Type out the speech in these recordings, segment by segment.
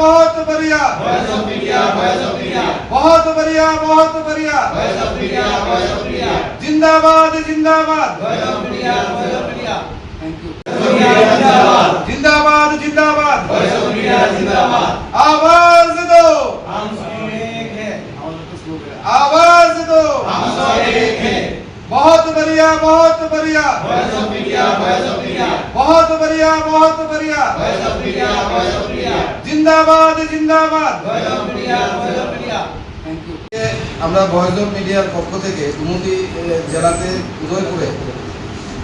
बहुत बढ़िया, बहुत बढ़िया, जिंदाबाद जिंदाबाद, जिंदाबाद जिंदाबाद, आवाज दो, आवाज दो, बहुत बढ़िया, बहुत बढ़िया, बहुत बढ़िया, बहुत बढ़िया, जिंदाबाद जिंदाबाद। আমরা ভয়েস অফ মিডিয়ার পক্ষ থেকে দুমুদি জেলাতে উদয়পুরে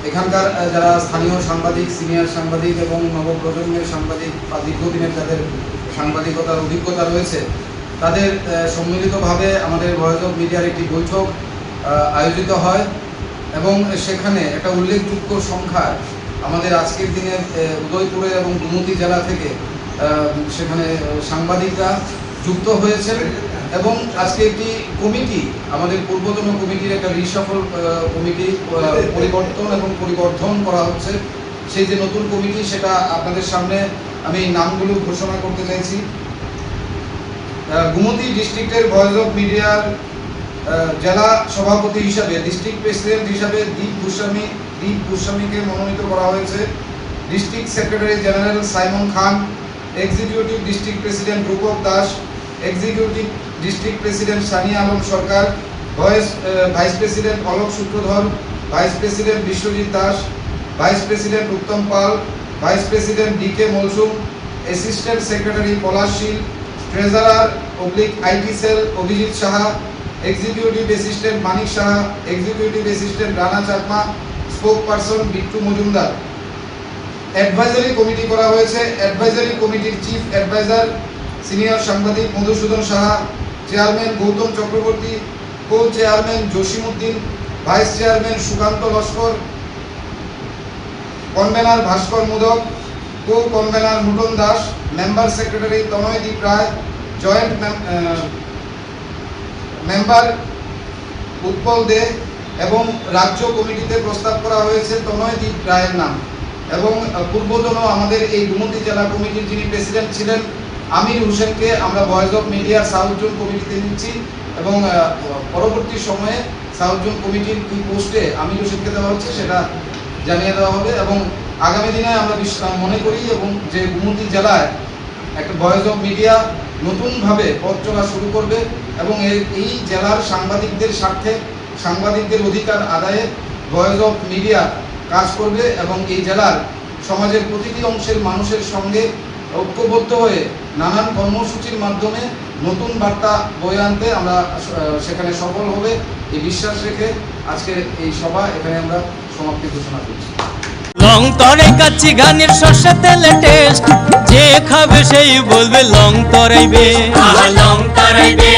এখানকার যারা স্থানীয় সাংবাদিক, সিনিয়র সাংবাদিক এবং নবপ্রজন্মের সাংবাদিক বা দীর্ঘদিনের যাদের সাংবাদিকতার অভিজ্ঞতা রয়েছে তাদের সম্মিলিতভাবে আমাদের ভয়েস অফ মিডিয়ার একটি বৈঠক আয়োজিত হয় এবং সেখানে একটা উল্লেখযোগ্য সংখ্যা আমাদের আজকের দিনে উদয়পুরে এবং দুমুদি জেলা থেকে সেখানে সাংবাদিকরা যুক্ত হয়েছেন এবং আজকে একটি কমিটি, আমাদের পূর্বতন কমিটির একটা রিশফল কমিটি পরিবর্তন এবং পরিবর্ধন করা হচ্ছে। সেই যে নতুন কমিটি সেটা আপনাদের সামনে আমি নামগুলো ঘোষণা করতে চাইছি। গুমতি ডিস্ট্রিক্টের ভয়েস অফ মিডিয়ার জেলা সভাপতি হিসাবে, ডিস্ট্রিক্ট প্রেসিডেন্ট হিসাবে দীপ গোস্বামীকে মনোনীত করা হয়েছে। District secretary general Simon Khan, executive district president Rupak Das, executive district president Sania Alam Sarkar, vice president Alok Sutradhar, vice president Biswajit Das, vice president Uttam Pal, vice president DK Malsum, assistant secretary Palash Shil, treasurer IT cell Abhijit Saha, executive assistant Manik Saha, executive assistant Rana Chakma, spoke person Bittu Majumdar. Advisory committee করা হয়েছে। Advisory কমিটির chief adviser senior সাংবাদিক Madhusudan Saha, chairman Gautam Chakraborty, co chairman Jasimuddin, vice chairman Sukanta Laskar, convener Bhaskar Modak, co convener Muton Das, member secretary Tanoydeep Roy, joint member Utpal De এবং রাজ্য কমিটিতে প্রস্তাব করা হয়েছে তনয়দীপ রায়ের নাম। এবং পূর্বতন আমাদের এই গুমতি জেলা কমিটির যিনি প্রেসিডেন্ট ছিলেন আমির হোসেনকে আমরা ভয়েস অফ মিডিয়ার সাউথ জোন কমিটিতে নিচ্ছি এবং পরবর্তী সময়ে সাউথ জোন কমিটির কি পোস্টে আমির হোসেনকে দেওয়া হচ্ছে সেটা জানিয়ে দেওয়া হবে। এবং আগামী দিনে আমরা মনে করি এবং যে গুমতি জেলায় একটা ভয়েস অফ মিডিয়া নতুনভাবে পথ চলা শুরু করবে এবং এই জেলার সাংবাদিকদের স্বার্থে, সাংবাদিকদের অধিকার আদায়ে ভয়েস অফ মিডিয়া কাজ করবে এবং এই জেলার সমাজের প্রতিটি অংশের মানুষের সঙ্গে ঐক্যবদ্ধ হয়ে নানান কর্মসূচির মাধ্যমে নতুন বার্তা বয়ে আনতে আমরা সেখানে সফল হবে এই বিশ্বাস রেখে আজকের এই সভা এখানে আমরা সমাপ্তি ঘোষণা করছি। লং তরে কাচ্চি গানের সর্ষে তেলে টেস্ট, যে খাবে সেই বলবে লং তরাইবে, লং তরাইবে।